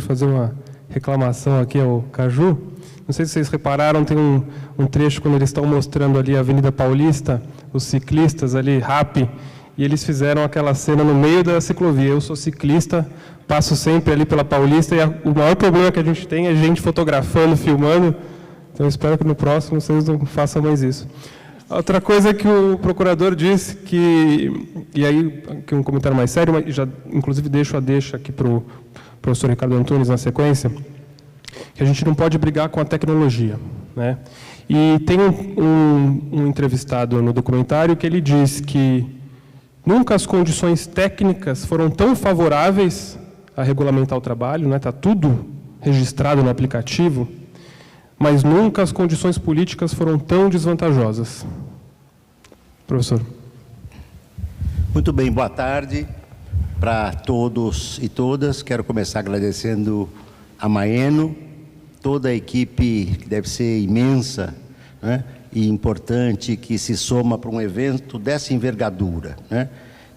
fazer uma reclamação aqui ao Caju. Não sei se vocês repararam, tem um trecho quando eles estão mostrando ali a Avenida Paulista, os ciclistas ali, RAP, e eles fizeram aquela cena no meio da ciclovia. Eu sou ciclista, passo sempre ali pela Paulista, e o maior problema que a gente tem é gente fotografando, filmando. Então, eu espero que no próximo vocês não façam mais isso. Outra coisa que o procurador disse, e aí que um comentário mais sério, mas já inclusive deixo a deixa aqui para o professor Ricardo Antunes na sequência, que a gente não pode brigar com a tecnologia, né? E tem um entrevistado no documentário que ele diz que nunca as condições técnicas foram tão favoráveis a regulamentar o trabalho, né? Está tudo registrado no aplicativo, mas nunca as condições políticas foram tão desvantajosas. Professor. Muito bem, boa tarde para todos e todas. Quero começar agradecendo a Maeno, toda a equipe, que deve ser imensa, né, e importante, que se soma para um evento dessa envergadura, né?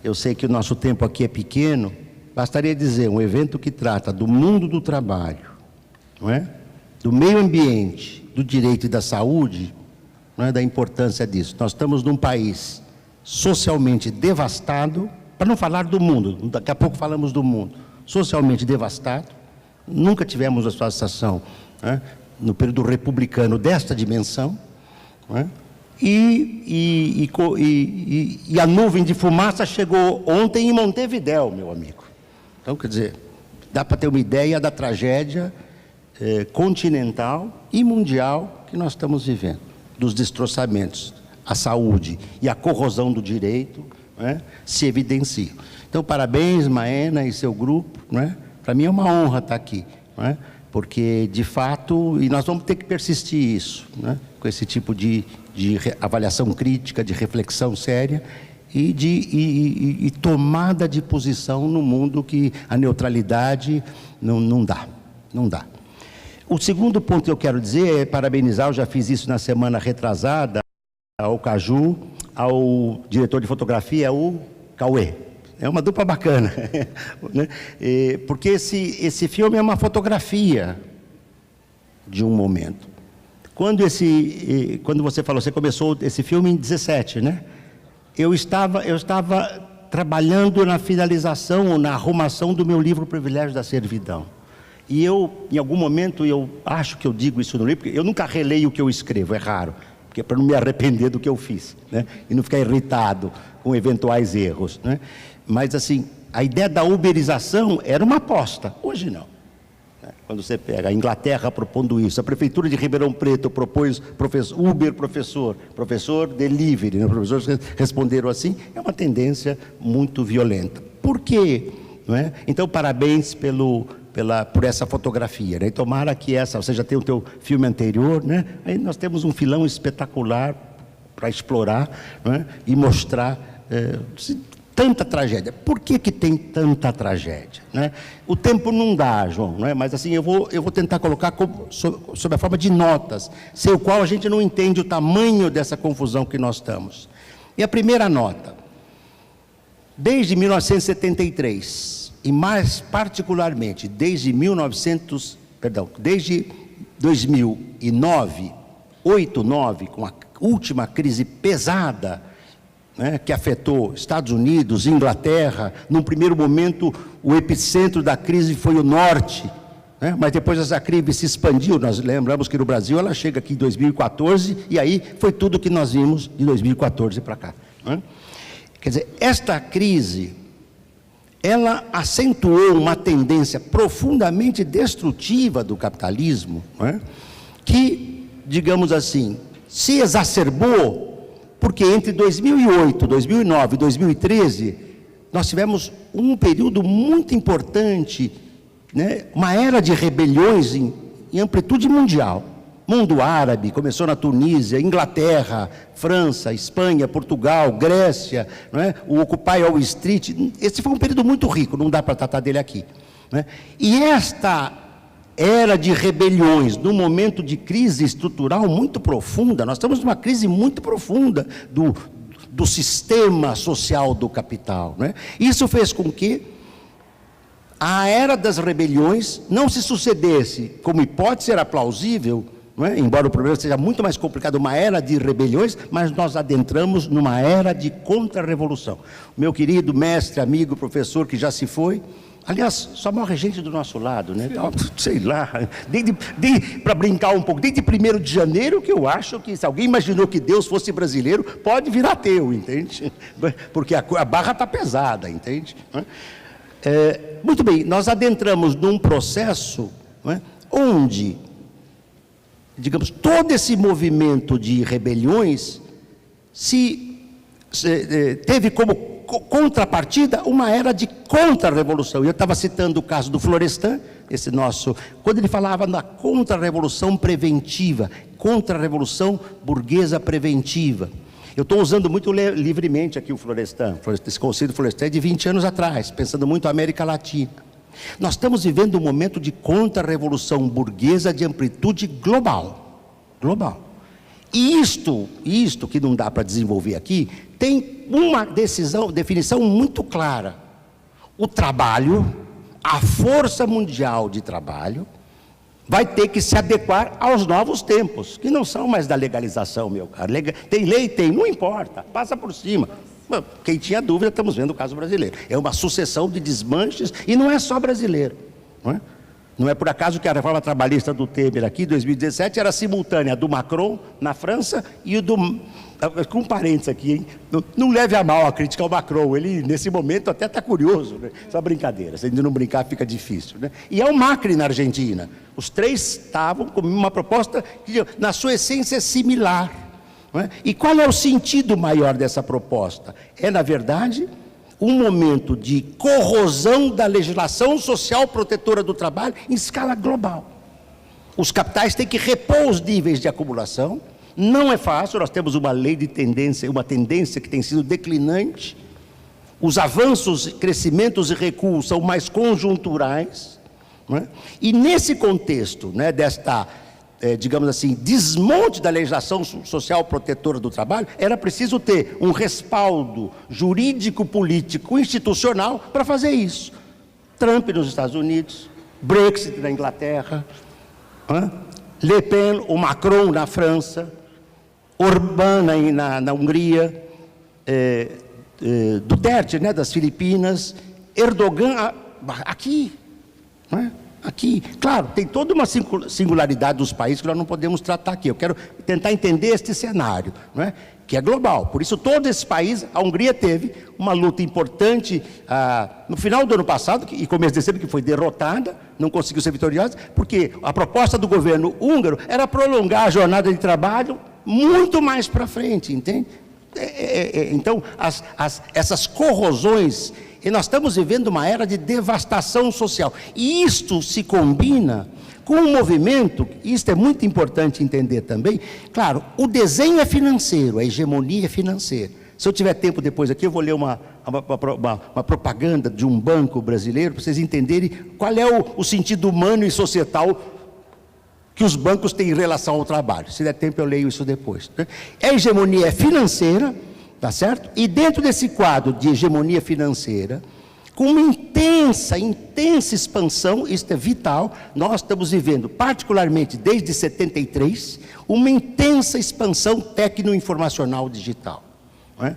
Eu sei que o nosso tempo aqui é pequeno, bastaria dizer, um evento que trata do mundo do trabalho, não é? Do meio ambiente, do direito e da saúde, não é? Da importância disso. Nós estamos num país socialmente devastado, para não falar do mundo, daqui a pouco falamos do mundo, socialmente devastado, nunca tivemos uma situação, né, no período republicano desta dimensão, né? E a nuvem de fumaça chegou ontem em Montevidéu, meu amigo. Então, quer dizer, dá para ter uma ideia da tragédia continental e mundial que nós estamos vivendo, dos destroçamentos, a saúde e a corrosão do direito, né, se evidenciam. Então, parabéns, Maena e seu grupo, né? Para mim é uma honra estar aqui, né? Porque, de fato, e nós vamos ter que persistir isso, né? Com esse tipo de avaliação crítica, de reflexão séria e tomada de posição no mundo que a neutralidade não dá. O segundo ponto que eu quero dizer é parabenizar, eu já fiz isso na semana retrasada, ao Caju, ao diretor de fotografia, o Cauê. É uma dupla bacana, né? Porque esse filme é uma fotografia de um momento. Quando você falou, você começou esse filme em 17, né? Eu estava trabalhando na finalização, na arrumação do meu livro Privilégio da Servidão. E em algum momento, eu acho que eu digo isso no livro, porque eu nunca releio o que eu escrevo, é raro, porque é para não me arrepender do que eu fiz, né? E não ficar irritado com eventuais erros, né? Mas, assim, a ideia da uberização era uma aposta, hoje não. Quando você pega a Inglaterra propondo isso, a Prefeitura de Ribeirão Preto propôs Uber professor delivery, né? Os professores responderam assim, é uma tendência muito violenta. Por quê? Não é? Então, parabéns por essa fotografia, né? E tomara que você já tem o teu filme anterior, né? Aí nós temos um filão espetacular para explorar, não é? E mostrar tanta tragédia. Por que tem tanta tragédia, né? O tempo não dá, João, não é? Mas assim, eu vou tentar colocar sob a forma de notas, sem o qual a gente não entende o tamanho dessa confusão que nós estamos. E a primeira nota, desde 1973, e mais particularmente desde 2009, 8/9, com a última crise pesada, né, que afetou Estados Unidos, Inglaterra. Num primeiro momento, o epicentro da crise foi o norte, né, mas depois essa crise se expandiu. Nós lembramos que no Brasil ela chega aqui em 2014, e aí foi tudo que nós vimos de 2014 para cá, né? Quer dizer, esta crise, ela acentuou uma tendência profundamente destrutiva do capitalismo, né, que, digamos assim, se exacerbou, porque entre 2008, 2009 e 2013, nós tivemos um período muito importante, né, uma era de rebeliões em amplitude mundial. Mundo árabe, começou na Tunísia, Inglaterra, França, Espanha, Portugal, Grécia, não é? O Occupy Wall Street. Esse foi um período muito rico, não dá para tratar dele aqui, né? E esta era de rebeliões, num momento de crise estrutural muito profunda, nós estamos numa crise muito profunda do sistema social do capital, né? Isso fez com que a era das rebeliões não se sucedesse, como hipótese era plausível, não é? Embora o problema seja muito mais complicado, uma era de rebeliões, mas nós adentramos numa era de contra-revolução. Meu querido mestre, amigo, professor que já se foi, aliás, só morre gente do nosso lado, né? Sei lá, para brincar um pouco, desde 1º de janeiro que eu acho que se alguém imaginou que Deus fosse brasileiro, pode vir ateu, entende? Porque a barra está pesada, entende? Muito bem, nós adentramos num processo, não é? Onde, digamos, todo esse movimento de rebeliões teve como contrapartida uma era de contra-revolução. Eu estava citando o caso do Florestan, quando ele falava da contra-revolução preventiva, contra-revolução burguesa preventiva. Eu estou usando muito livremente aqui o Florestan. Esse conceito do Florestan é de 20 anos atrás, pensando muito na América Latina. Nós estamos vivendo um momento de contra-revolução burguesa de amplitude global. Global. E isto que não dá para desenvolver aqui, tem uma definição muito clara. O trabalho, a força mundial de trabalho, vai ter que se adequar aos novos tempos, que não são mais da legalização, meu caro. Tem lei? Tem, não importa, passa por cima. Quem tinha dúvida, estamos vendo o caso brasileiro. É uma sucessão de desmanches, e não é só brasileiro. Não é por acaso que a reforma trabalhista do Temer aqui, 2017, era simultânea do Macron, na França, e o do... Com parênteses aqui, hein? Não leve a mal a crítica ao Macron, ele nesse momento até está curioso, né? Só brincadeira, se ele não brincar fica difícil, né? E é o Macri na Argentina, os três estavam com uma proposta que na sua essência é similar, não é? E qual é o sentido maior dessa proposta? É na verdade um momento de corrosão da legislação social protetora do trabalho em escala global. Os capitais têm que repor os níveis de acumulação. Não é fácil, nós temos uma lei de tendência, uma tendência que tem sido declinante. Os avanços, crescimentos e recuos são mais conjunturais, não é? E nesse contexto, né, desta, digamos assim, desmonte da legislação social protetora do trabalho, era preciso ter um respaldo jurídico, político, institucional para fazer isso. Trump nos Estados Unidos, Brexit na Inglaterra, Le Pen, o Macron na França, Orbán na Hungria, Duterte, né, das Filipinas, Erdogan aqui, né? Aqui, claro, tem toda uma singularidade dos países que nós não podemos tratar aqui. Eu quero tentar entender este cenário, não é? Que é global. Por isso, todos esses países, a Hungria teve uma luta importante no final do ano passado, e começo desse ano, que foi derrotada, não conseguiu ser vitoriosa, porque a proposta do governo húngaro era prolongar a jornada de trabalho muito mais para frente, entende? Então, essas corrosões, e nós estamos vivendo uma era de devastação social, e isto se combina com um movimento, isto é muito importante entender também, claro, o desenho é financeiro, a hegemonia é financeira. Se eu tiver tempo depois aqui, eu vou ler uma propaganda de um banco brasileiro, para vocês entenderem qual é o sentido humano e societal que os bancos têm em relação ao trabalho. Se der tempo, eu leio isso depois. A hegemonia é financeira, tá certo? E dentro desse quadro de hegemonia financeira, com uma intensa expansão, isso é vital, nós estamos vivendo, particularmente desde 73, uma intensa expansão tecno-informacional digital. Não é?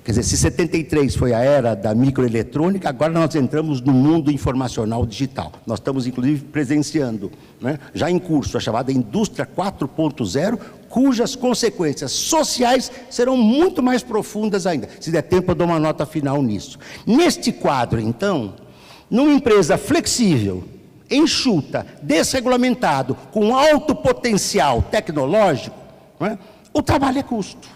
Quer dizer, se 73 foi a era da microeletrônica, agora nós entramos no mundo informacional digital. Nós estamos, inclusive, presenciando, né, já em curso, a chamada Indústria 4.0, cujas consequências sociais serão muito mais profundas ainda. Se der tempo, eu dou uma nota final nisso. Neste quadro, então, numa empresa flexível, enxuta, desregulamentado, com alto potencial tecnológico, né, o trabalho é custo.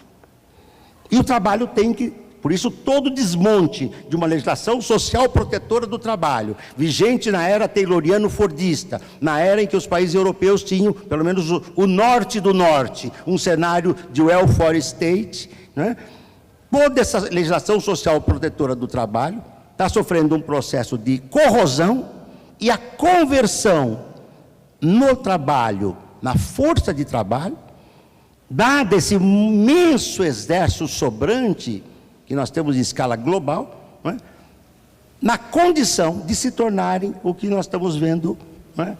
E o trabalho tem que, por isso todo desmonte de uma legislação social protetora do trabalho, vigente na era tayloriano-fordista, na era em que os países europeus tinham, pelo menos o norte do norte, um cenário de welfare state, né? Toda essa legislação social protetora do trabalho está sofrendo um processo de corrosão, e a conversão no trabalho, na força de trabalho, dado esse imenso exército sobrante que nós temos em escala global, não é? na condição de se tornarem o que nós estamos vendo, né,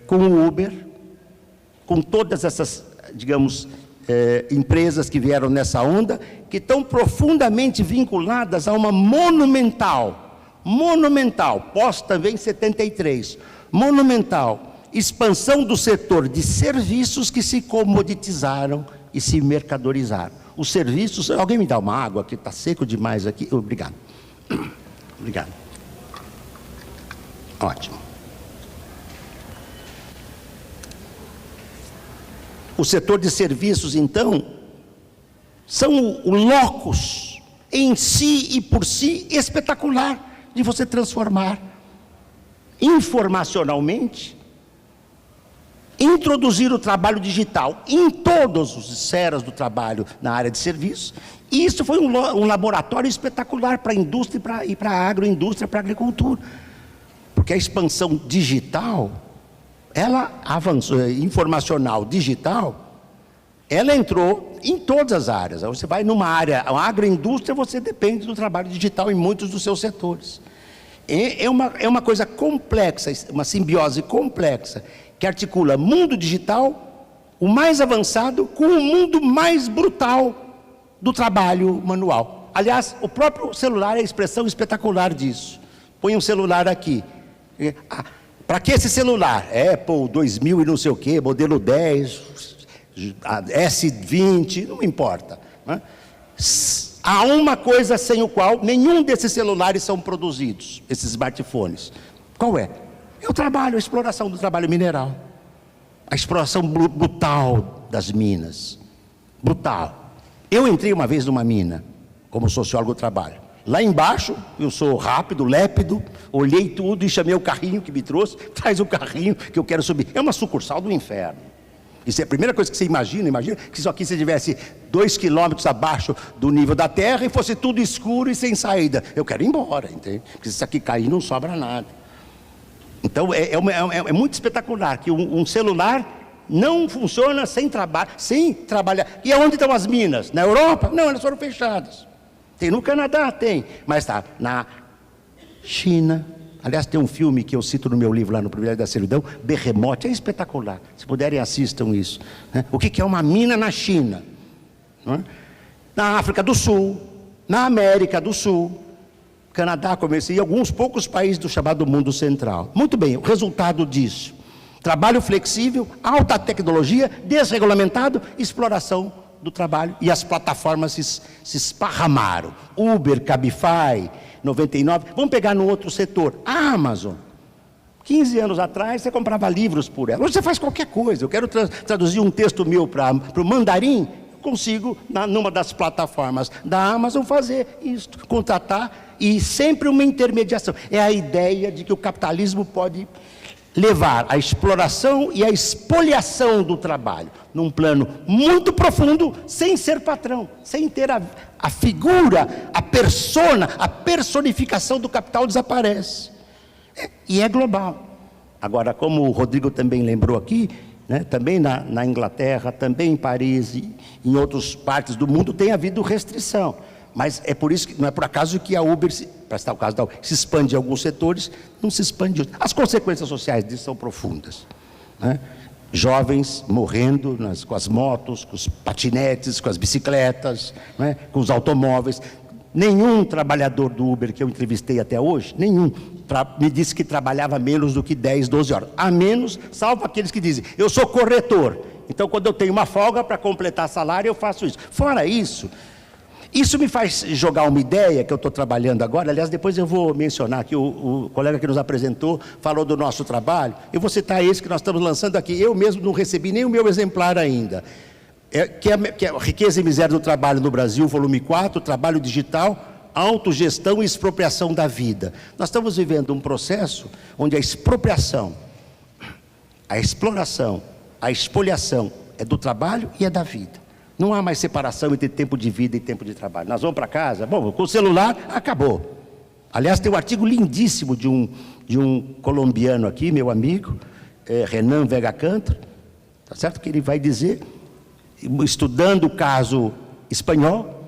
com o Uber, com todas essas, digamos, empresas que vieram nessa onda, que estão profundamente vinculadas a uma monumental, pós também em 73, monumental expansão do setor de serviços que se comoditizaram e se mercadorizaram. Os serviços, alguém me dá uma água, que está seco demais aqui, obrigado. Obrigado. Ótimo. O setor de serviços, então, são o locus em si e por si espetacular de você transformar informacionalmente, introduzir o trabalho digital em todas as esferas do trabalho na área de serviços. E isso foi um laboratório espetacular para a indústria e para a agroindústria, para a agricultura. Porque a expansão digital, ela avançou, informacional, digital, ela entrou em todas as áreas. Você vai numa área, a agroindústria, você depende do trabalho digital em muitos dos seus setores. É uma coisa complexa, uma simbiose complexa, que articula mundo digital, o mais avançado, com o mundo mais brutal do trabalho manual. Aliás, o próprio celular é a expressão espetacular disso. Põe um celular aqui. Para que esse celular? Apple 2000 e não sei o quê, modelo 10, S20, não importa, né? Há uma coisa sem o qual nenhum desses celulares são produzidos, esses smartphones. Qual é? É o trabalho, a exploração do trabalho mineral. A exploração brutal das minas. Brutal. Eu entrei uma vez numa mina, como sociólogo do trabalho. Lá embaixo, eu sou rápido, lépido, olhei tudo e chamei o carrinho que me trouxe. Traz o carrinho que eu quero subir. É uma sucursal do inferno. Isso é a primeira coisa que você imagina que isso aqui se tivesse 2 quilômetros abaixo do nível da terra e fosse tudo escuro e sem saída. Eu quero ir embora, entende? Porque se isso aqui cair não sobra nada. Então é muito espetacular que um celular não funciona sem trabalhar. E aonde estão as minas? Na Europa? Não, elas foram fechadas. Tem no Canadá, tem, mas está na China. Aliás, tem um filme que eu cito no meu livro lá no Privilégio da Servidão, Behemoth, é espetacular. Se puderem, assistam isso, né? O que é uma mina na China, né? Na África do Sul, na América do Sul, Canadá, comecei, e alguns poucos países do chamado mundo central. Muito bem, o resultado disso: trabalho flexível, alta tecnologia, desregulamentado, exploração do trabalho, e as plataformas se esparramaram. Uber, Cabify, 99, vamos pegar no outro setor, a Amazon. 15 anos atrás você comprava livros por ela, hoje você faz qualquer coisa. Eu quero traduzir um texto meu para o mandarim, consigo, numa das plataformas da Amazon, fazer isso, contratar, e sempre uma intermediação. É a ideia de que o capitalismo pode levar a exploração e a espoliação do trabalho num plano muito profundo, sem ser patrão, sem ter a figura, a persona, a personificação do capital desaparece. E é global. Agora, como o Rodrigo também lembrou aqui, né, também na Inglaterra, também em Paris e em outras partes do mundo tem havido restrição. Mas é por isso que não é por acaso que a Uber, para citar o caso da Uber, se expande em alguns setores, não se expande em outros. As consequências sociais disso são profundas, né? Jovens morrendo com as motos, com os patinetes, com as bicicletas, né, com os automóveis. Nenhum trabalhador do Uber que eu entrevistei até hoje, nenhum, me disse que trabalhava menos do que 10, 12 horas. A menos, salvo aqueles que dizem, eu sou corretor, então quando eu tenho uma folga para completar salário, eu faço isso. Fora isso, isso me faz jogar uma ideia que eu estou trabalhando agora. Aliás, depois eu vou mencionar que o colega que nos apresentou falou do nosso trabalho. Eu vou citar esse que nós estamos lançando aqui. Eu mesmo não recebi nem o meu exemplar ainda. Que é a Riqueza e Miséria do Trabalho no Brasil, volume 4, Trabalho Digital, Autogestão e Expropriação da Vida. Nós estamos vivendo um processo onde a expropriação, a exploração, a expoliação é do trabalho e é da vida. Não há mais separação entre tempo de vida e tempo de trabalho. Nós vamos para casa, bom, com o celular, acabou. Aliás, tem um artigo lindíssimo de um colombiano aqui, meu amigo, Renan Vega Cantor, tá certo? Que ele vai dizer, estudando o caso espanhol,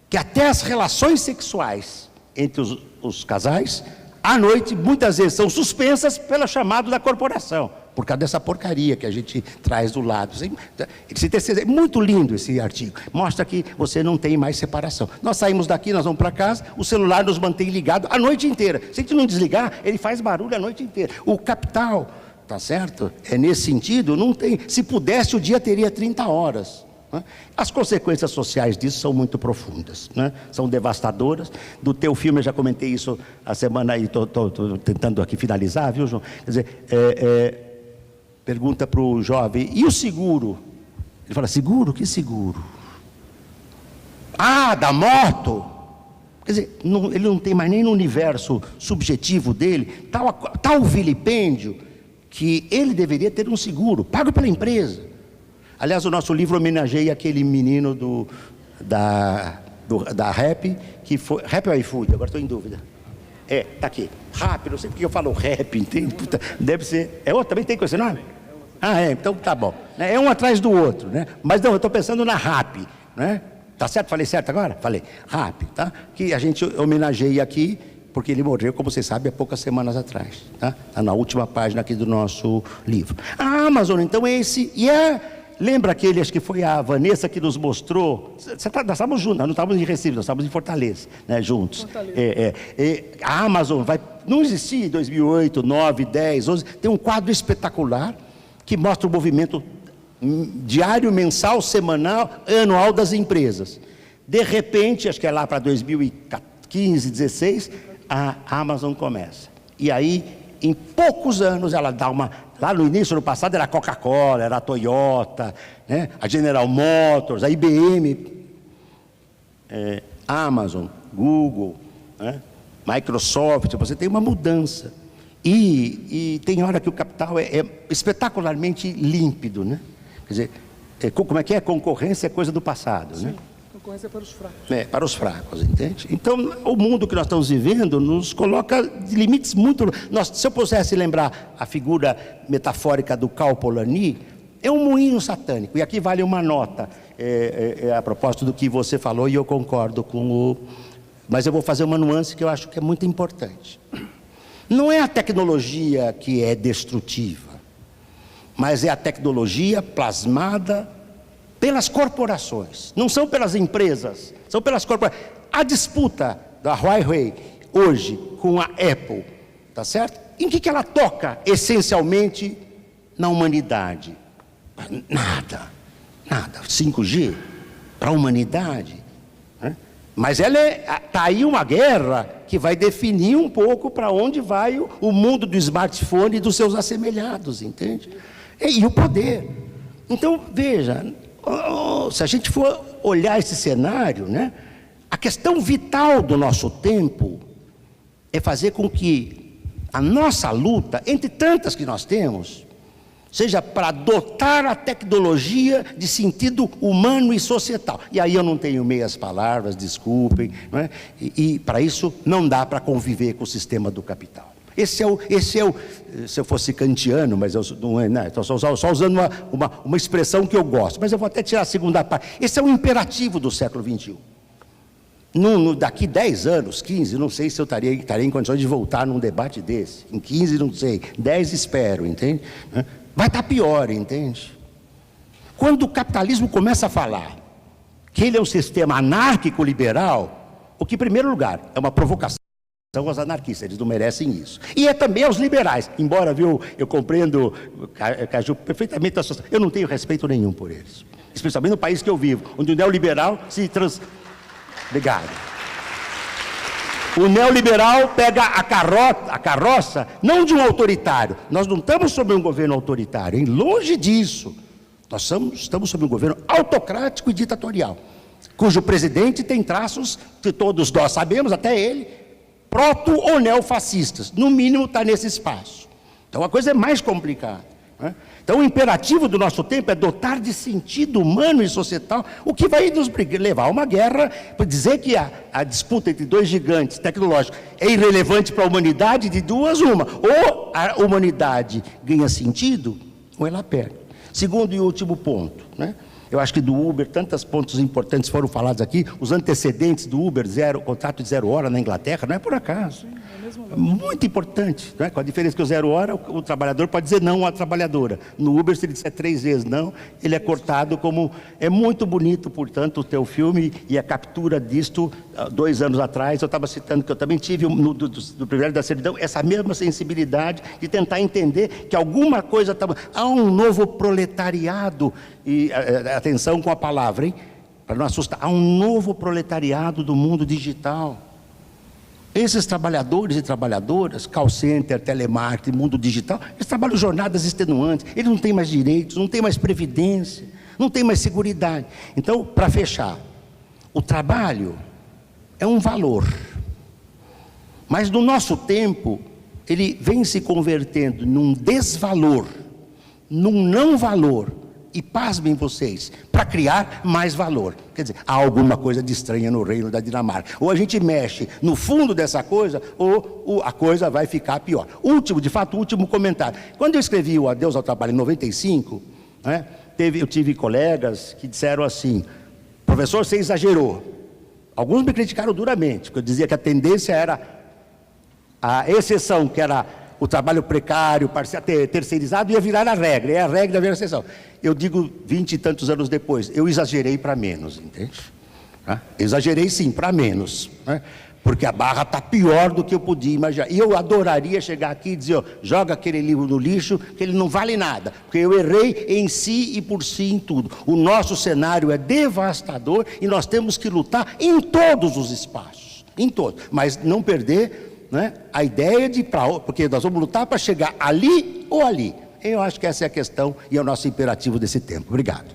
que até as relações sexuais entre os casais, à noite, muitas vezes são suspensas pelo chamado da corporação, por causa dessa porcaria que a gente traz do lado. É muito lindo esse artigo. Mostra que você não tem mais separação. Nós saímos daqui, nós vamos para casa, o celular nos mantém ligado a noite inteira. Se a gente não desligar, ele faz barulho a noite inteira. O capital, tá certo? É nesse sentido, não tem. Se pudesse, o dia teria 30 horas. As consequências sociais disso são muito profundas, né? São devastadoras. Do teu filme, eu já comentei isso a semana aí, estou tentando aqui finalizar, viu, João? Quer dizer, pergunta para o jovem, e o seguro? Ele fala, seguro? Que seguro? Ah, da moto? Quer dizer, ele não tem mais nem no universo subjetivo dele, tal vilipêndio, que ele deveria ter um seguro, pago pela empresa. Aliás, o nosso livro homenageia aquele menino da Rap, que foi... Rap ou iFood? Agora estou em dúvida. Está aqui. Rap, não sei porque eu falo rap, entende? Puta, deve ser... É outro? Também tem com esse nome? Então tá bom. É um atrás do outro, né? Mas não, eu estou pensando na Rap, né? Tá certo? Falei certo agora? Falei. Rap, tá? Que a gente homenageia aqui, porque ele morreu, como vocês sabem, há poucas semanas atrás, tá? Está na última página aqui do nosso livro. A Amazon, então, é esse... Lembra aquele, acho que foi a Vanessa que nos mostrou, nós estávamos juntos, nós não estávamos em Recife, nós estávamos em Fortaleza, né, juntos. Fortaleza. A Amazon não existia em 2008, 9, 10, 11, tem um quadro espetacular que mostra o movimento diário, mensal, semanal, anual das empresas. De repente, acho que é lá para 2015, 16, a Amazon começa. E aí, em poucos anos, ela dá uma... Lá no início, no passado, era a Coca-Cola, era a Toyota, né? A General Motors, a IBM, Amazon, Google, né? Microsoft. Você tem uma mudança. E tem hora que o capital é espetacularmente límpido, né? Quer dizer, como é que é? Concorrência é coisa do passado, sim, né? Concorrência é para os fracos. Para os fracos, entende? Então, o mundo que nós estamos vivendo nos coloca limites muito... Se eu pudesse lembrar a figura metafórica do Cal Polanyi, é um moinho satânico. E aqui vale uma nota, a propósito do que você falou, e eu concordo com o... Mas eu vou fazer uma nuance que eu acho que é muito importante. Não é a tecnologia que é destrutiva, mas é a tecnologia plasmada pelas corporações, não são pelas empresas, são pelas corporações. A disputa da Huawei hoje com a Apple, tá certo? Em que ela toca essencialmente na humanidade? Nada. 5G para a humanidade, né? Mas está aí uma guerra que vai definir um pouco para onde vai o mundo do smartphone e dos seus assemelhados, entende? E o poder. Então, veja, se a gente for olhar esse cenário, né, a questão vital do nosso tempo é fazer com que a nossa luta, entre tantas que nós temos, seja para dotar a tecnologia de sentido humano e societal. E aí eu não tenho meias palavras, desculpem, não é? E para isso não dá para conviver com o sistema do capital. Esse é o, se eu fosse kantiano, mas eu não é, né? Estou só usando uma expressão que eu gosto, mas eu vou até tirar a segunda parte. Esse é o imperativo do século XXI. Daqui 10 anos, 15, não sei se eu estaria em condições de voltar num debate desse. Em 15, não sei. 10, espero, entende? Vai estar pior, entende? Quando o capitalismo começa a falar que ele é um sistema anárquico-liberal, o que, em primeiro lugar, é uma provocação aos anarquistas, eles não merecem isso. E é também aos liberais, embora, viu, eu compreendo, Caju, perfeitamente a situação. Eu não tenho respeito nenhum por eles, especialmente no país que eu vivo, onde o neoliberal Obrigado. O neoliberal pega a carroça, não de um autoritário. Nós não estamos sob um governo autoritário, hein? Longe disso. Nós estamos sob um governo autocrático e ditatorial, cujo presidente tem traços que todos nós sabemos, até ele, proto ou neofascistas. No mínimo está nesse espaço. Então a coisa é mais complicada, né? Então o imperativo do nosso tempo é dotar de sentido humano e societal, o que vai nos levar a uma guerra, para dizer que a disputa entre dois gigantes tecnológicos é irrelevante para a humanidade, de duas uma, ou a humanidade ganha sentido, ou ela perde. Segundo e último ponto, né? Eu acho que do Uber, tantos pontos importantes foram falados aqui. Os antecedentes do Uber, contrato de 0 hora na Inglaterra, não é por acaso. Muito importante, né? Com a diferença que o 0 hora, o trabalhador pode dizer não à trabalhadora. No Uber, se ele disser 3 vezes não, ele é cortado como... É muito bonito, portanto, o teu filme e a captura disto. 2 anos atrás, eu estava citando que eu também tive, do privilégio da servidão, essa mesma sensibilidade de tentar entender que alguma coisa estava... Há um novo proletariado, e atenção com a palavra, hein? Para não assustar, há um novo proletariado do mundo digital. Esses trabalhadores e trabalhadoras, call center, telemarketing, mundo digital, eles trabalham jornadas extenuantes, eles não têm mais direitos, não têm mais previdência, não têm mais seguridade. Então, para fechar, o trabalho é um valor, mas no nosso tempo, ele vem se convertendo num desvalor, num não valor, e pasmem vocês, para criar mais valor. Quer dizer, há alguma coisa de estranha no reino da Dinamarca. Ou a gente mexe no fundo dessa coisa, ou a coisa vai ficar pior. Último comentário. Quando eu escrevi o Adeus ao Trabalho em 95, né, eu tive colegas que disseram assim: professor, você exagerou. Alguns me criticaram duramente, porque eu dizia que a tendência era a exceção, que era o trabalho precário, terceirizado, ia virar a regra, e a regra vira a exceção. Eu digo 20 e tantos anos depois, eu exagerei para menos, entende? Exagerei sim, para menos, né? Porque a barra está pior do que eu podia imaginar. E eu adoraria chegar aqui e dizer, ó, joga aquele livro no lixo, que ele não vale nada, porque eu errei em si e por si em tudo. O nosso cenário é devastador e nós temos que lutar em todos os espaços, em todos, mas não perder, né, a ideia de porque nós vamos lutar para chegar ali ou ali. Eu acho que essa é a questão e é o nosso imperativo desse tempo. Obrigado.